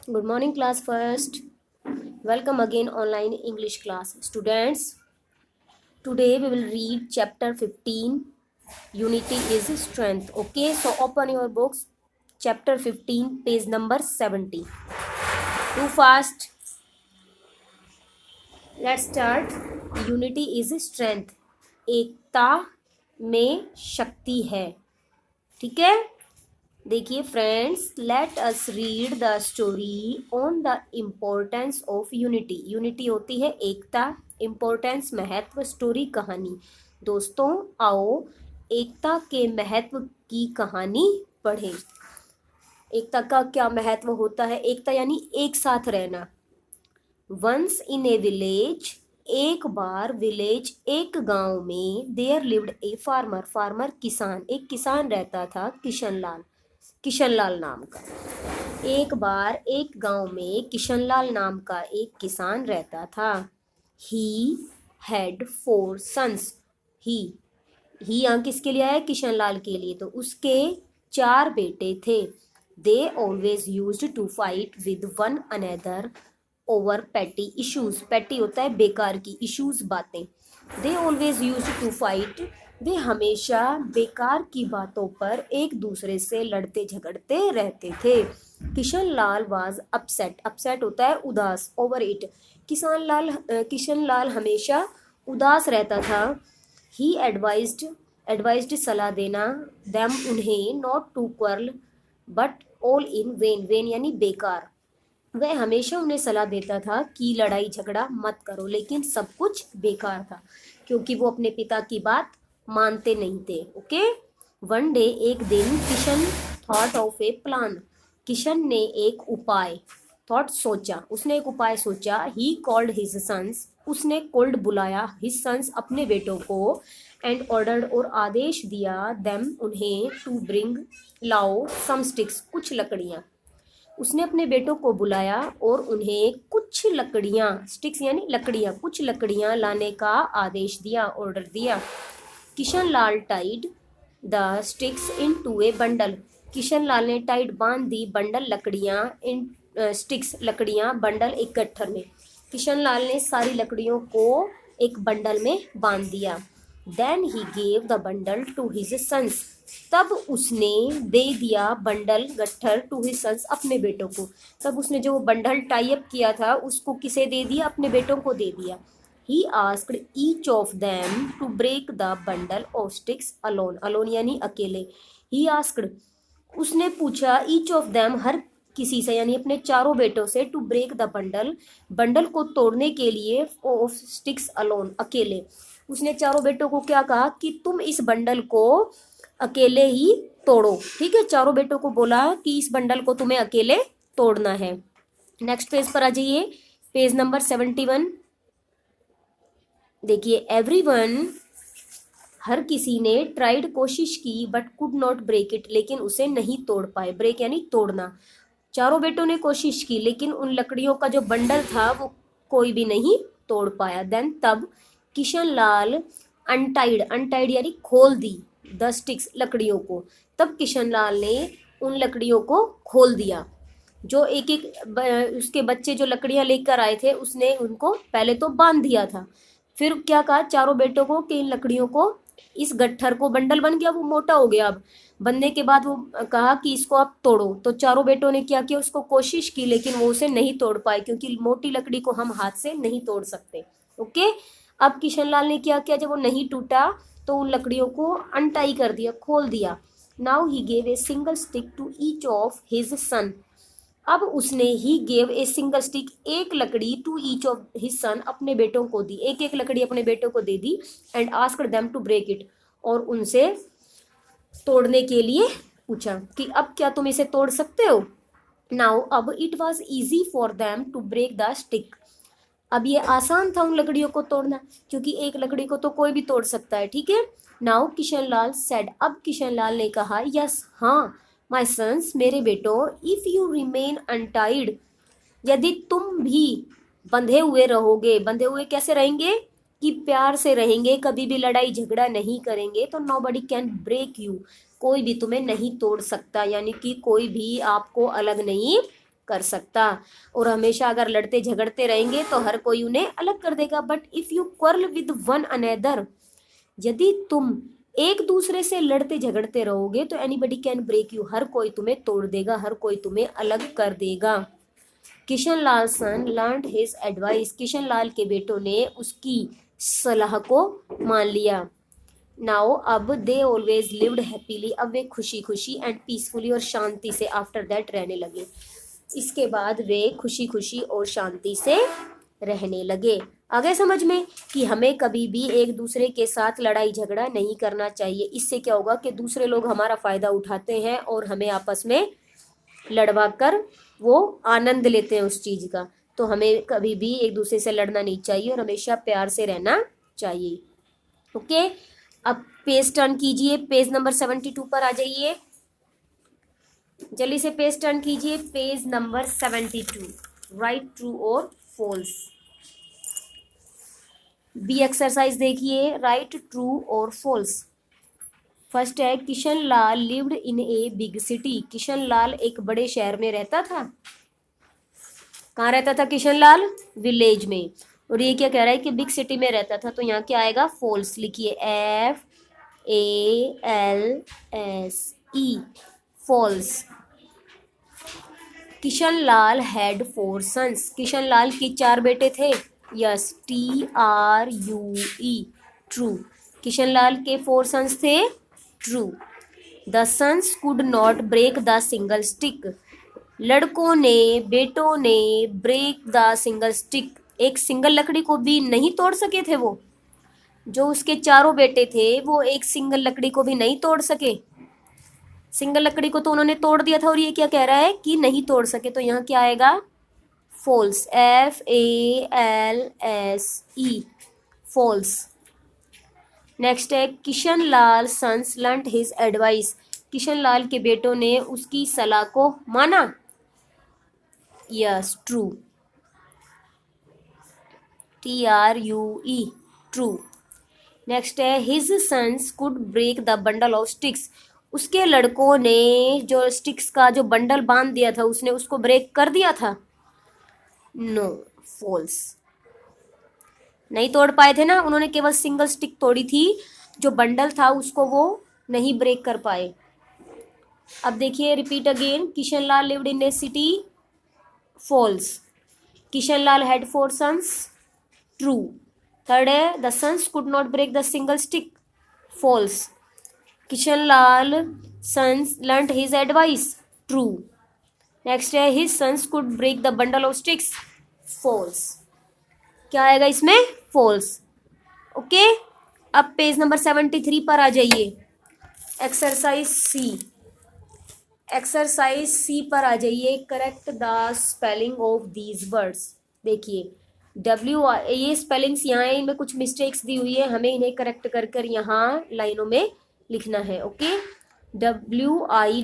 Good morning, class first. Welcome again online English class. Students, today we will read chapter 15. Unity is strength. Okay, so open your books. Chapter 15, page number 70. Too fast. Let's start. Unity is strength. एकता में शक्ति है. ठीक है. देखिए friends, let us read the story on the importance of unity. Unity होती है एकता, importance महत्व, story कहानी. दोस्तों आओ एकता के महत्व की कहानी पढ़ें. एकता का क्या महत्व होता है? एकता यानी एक साथ रहना. वंस इन ए विलेज, एक बार विलेज एक गांव में, there lived a farmer. Farmer किसान, एक किसान रहता था, किशनलाल नाम का. एक बार एक गांव में किशनलाल नाम का एक किसान रहता था. He had 4 sons. ही यहाँ किसके लिए है? किशनलाल के लिए. तो उसके 4 बेटे थे. They always used to fight with one another over petty issues. Petty होता है बेकार की, इश्यूज बातें. They always used to fight. वे हमेशा बेकार की बातों पर एक दूसरे से लड़ते झगड़ते रहते थे. Kishanlal was upset. अपसेट होता है उदास. Over it. किशनलाल हमेशा उदास रहता था. ही एडवाइज्ड सलाह देना. देम उन्हें not to quarrel but all in vain. Vain यानी बेकार. वह हमेशा उन्हें सलाह देता था कि लड़ाई झगड़ा मत करो, लेकिन सब कुछ बेकार था क्योंकि वो अपने पिता की बात मानते नहीं थे. ओके. वन डे, एक दिन, Kishan thought of a plan. Kishan ने एक उपाय, थॉट सोचा, उसने एक उपाय सोचा. He called his sons. उसने कॉल्ड बुलाया हिज सन्स अपने बेटों को. एंड ऑर्डर्ड और आदेश दिया. देम उन्हें टू ब्रिंग लाओ सम स्टिक्स. कुछ लकड़ियाँ. उसने अपने बेटों को बुलाया और उन्हें कुछ लकड़ियाँ, स्टिक्स यानी लकड़ियाँ, कुछ लकड़ियाँ लाने का आदेश दिया, ऑर्डर दिया. Kishanlal tied the sticks into a bundle. Kishanlal ने टाइड बांध दी बंडल लकड़ियाँ, इन स्टिक्स लकड़ियाँ, बंडल एक गट्ठर में. किशनलाल ने सारी लकड़ियों को एक बंडल में बांध दिया. Then he gave the bundle to his sons. तब उसने दे दिया बंडल गट्ठर टू हिज सन्स, अपने बेटों को. तब उसने जो बंडल टाई अप किया था उसको किसे दे दिया? अपने बेटों को दे दिया. He asked each of them to break the bundle of sticks alone. Alone यानी अकेले. ही आस्क्ड, उसने पूछा, ईच ऑफ देम हर किसी से यानी अपने चारों बेटों से, to break the bundle, bundle को तोड़ने के लिए, ऑफ स्टिक्स अलोन अकेले. उसने चारों बेटों को क्या कहा कि तुम इस बंडल को अकेले ही तोड़ो. ठीक है, चारों बेटों को बोला कि इस बंडल को तुम्हें अकेले तोड़ना है. नेक्स्ट पेज पर आ जाइए, पेज नंबर 71. देखिए, एवरीवन, हर किसी ने, ट्राइड कोशिश की, but could not break it, लेकिन उसे नहीं तोड़ पाए. ब्रेक यानी तोड़ना. चारों बेटों ने कोशिश की लेकिन उन लकड़ियों का जो बंडल था वो कोई भी नहीं तोड़ पाया. देन तब किशनलाल अनटाइड यानी खोल दी द स्टिक्स लकड़ियों को. तब किशनलाल ने उन लकड़ियों को खोल दिया. जो एक एक उसके बच्चे जो लकड़ियां लेकर आए थे उसने उनको पहले तो बांध दिया था. फिर क्या कहा चारों बेटों को कि इन लकड़ियों को, इस गट्ठर को, बंडल बन गया, वो मोटा हो गया. अब बनने के बाद वो कहा कि इसको आप तोड़ो. तो चारों बेटों ने क्या किया? उसको कोशिश की लेकिन वो उसे नहीं तोड़ पाए क्योंकि मोटी लकड़ी को हम हाथ से नहीं तोड़ सकते. ओके. अब किशनलाल ने क्या किया? जब वो नहीं टूटा तो उन लकड़ियों को अनटाई कर दिया, खोल दिया. Now he gave a single stick to each of his son. अब उसने he gave a single stick, एक लकड़ी, to each of his son, अपने बेटों को दी. एक एक लकड़ी अपने बेटों को दे दी. And asked them to break it, और उनसे तोड़ने के लिए पूछा कि अब क्या तुम इसे तोड़ सकते हो? नाउ अब it was easy for them to break the stick. अब ये आसान था उन लकड़ियों को तोड़ना क्योंकि एक लकड़ी को तो कोई भी तोड़ सकता है. ठीक है. Now Kishanlal said. अब किशनलाल ने कहा, यस, हाँ, माय सन्स, मेरे बेटों, इफ यू रिमेन अनटाइड, यदि तुम भी बंधे हुए रहोगे. बंधे हुए कैसे रहेंगे? कि प्यार से रहेंगे, कभी भी लड़ाई झगड़ा नहीं करेंगे, तो नोबडी कैन ब्रेक यू, कोई भी तुम्हें नहीं तोड़ सकता. यानी कि कोई भी आपको अलग नहीं कर सकता। और हमेशा अगर लड़ते झगड़ते रहेंगे तो हर कोई उन्हें अलग कर देगा। But if you quarrel with one another, यदि तुम एक दूसरे से लड़ते झगड़ते रहोगे तो एनीबडी कैन ब्रेक यू, हर कोई तुम्हें तोड़ देगा, हर कोई तुम्हें अलग कर देगा। किशन लाल सन learn his advice, Kishan Lal के बेटों ने उसकी सलाह को मान लिया। नाउ अब दे ऑलवेज लिव्ड हैप्पीली, अब वे खुशी खुशी एंड पीसफुली और शांति से आफ्टर दैट रहने लगे। इसके बाद वे खुशी खुशी और शांति से रहने लगे। आगे समझ में कि हमें कभी भी एक दूसरे के साथ लड़ाई झगड़ा नहीं करना चाहिए। इससे क्या होगा कि दूसरे लोग हमारा फायदा उठाते हैं और हमें आपस में लड़वा कर वो आनंद लेते हैं उस चीज का। तो हमें कभी भी एक दूसरे से लड़ना नहीं चाहिए और हमेशा प्यार से रहना चाहिए। ओके, अब पेज टर्न कीजिए, पेज नंबर 72 पर आ जाइए। जल्दी से पेज टर्न कीजिए, पेज नंबर 72। राइट ट्रू और फॉल्स। बी एक्सरसाइज देखिए, राइट ट्रू और फॉल्स। फर्स्ट है Kishan Lal lived in a big city, Kishan Lal एक बड़े शहर में रहता था। कहाँ रहता था किशन लाल? विलेज में। और ये क्या कह रहा है कि बिग सिटी में रहता था, तो यहाँ क्या आएगा? फॉल्स लिखिए, FALSE, false. Kishan Lal had 4 sons, Kishan Lal के 4 बेटे थे। Yes, TRUE, true. Kishan Lal के 4 सन्स थे, true. The sons could not break the single stick, लड़कों ने बेटों ने ब्रेक द सिंगल स्टिक, एक सिंगल लकड़ी को भी नहीं तोड़ सके थे। वो जो उसके चारों बेटे थे वो एक सिंगल लकड़ी को भी नहीं तोड़ सके। सिंगल लकड़ी को तो उन्होंने तोड़ दिया था और ये क्या कह रहा है कि नहीं तोड़ सके, तो यहाँ क्या आएगा? False, FALSE, false. नेक्स्ट है Kishan Lal sons learned his advice, Kishan Lal के बेटों ने उसकी सलाह को माना। Yes, true, TRUE, true. Next है his sons could break the bundle of sticks, उसके लड़कों ने जो स्टिक्स का जो बंडल बांध दिया था उसने उसको ब्रेक कर दिया था। नो, फॉल्स, नहीं तोड़ पाए थे ना, उन्होंने केवल सिंगल स्टिक तोड़ी थी, जो बंडल था उसको वो नहीं ब्रेक कर पाए। अब देखिए, repeat again, Kishan Lal lived in a city, false. Kishan Lal had 4 sons, true. Third है the sons could not break the single stick, false. Kishan Lal sons learned his advice, true. Next है his sons could break the bundle of sticks, false. क्या आएगा इसमें? False. Okay, अब page number 73 पर आ जाइए। Exercise सी, exercise सी पर आ जाइए। Correct the spelling of these words. देखिए, ये स्पेलिंग्स यहाँ है, इनमें कुछ मिस्टेक्स दी हुई है, हमें इन्हें करेक्ट कर कर यहाँ लाइनों में लिखना है। ओके, WILLAGE,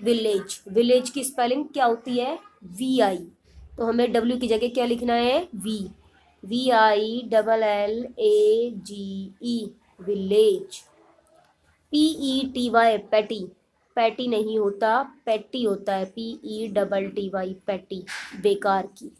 विलेज, विलेज की स्पेलिंग क्या होती है? VI, तो हमें W की जगह क्या लिखना है? VILLAGE, village. PETY, पैटी, पैटी नहीं होता, पैटी होता है, PETTY, पैटी, बेकार की।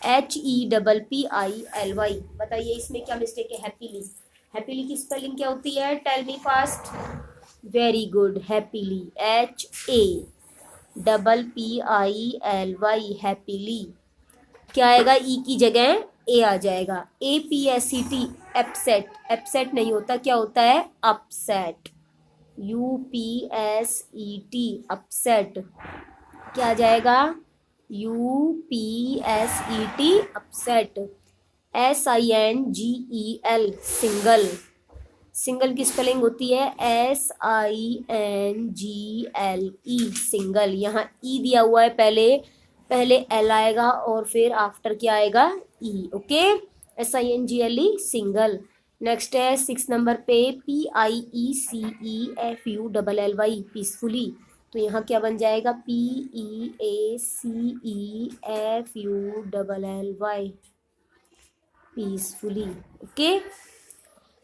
HEPPILY, बताइए इसमें क्या मिस्टेक है? हैप्पीली, हैप्पीली की स्पेलिंग क्या होती है? Tell me fast. Very good, happily, HAPPILY, happily. क्या आएगा? ई की जगह ए आ जाएगा। APSET, अपसेट, अपसेट नहीं होता, क्या होता है? अपसेट। UPSET, अपसेट, क्या आ जाएगा? UPSET, upset. SINGEL, single, single की स्पेलिंग होती है SINGLE, सिंगल। यहाँ ई दिया हुआ है, पहले एल आएगा और फिर आफ्टर क्या आएगा? E. Okay, SINGLE, single. Next है 6 नंबर पे PIECEFULLY, पीसफुली, तो यहाँ क्या बन जाएगा? PEACEFULLY, peacefully. ओके,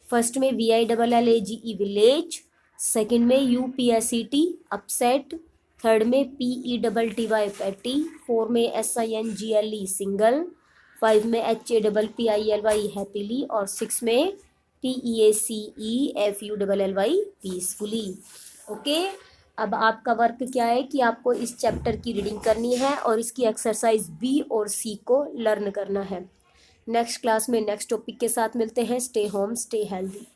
फर्स्ट में VILLAGE, विलेज, सेकंड में UPSET, अपसेट, थर्ड में PETTY पैटी, 4 में SINGLE सिंगल, 5 में HAPPILY हैप्पीली और 6 में PEACEFULLY पीसफुली। ओके, अब आपका वर्क क्या है कि आपको इस चैप्टर की रीडिंग करनी है और इसकी एक्सरसाइज B और C को लर्न करना है। नेक्स्ट क्लास में नेक्स्ट टॉपिक के साथ मिलते हैं। Stay home, stay healthy.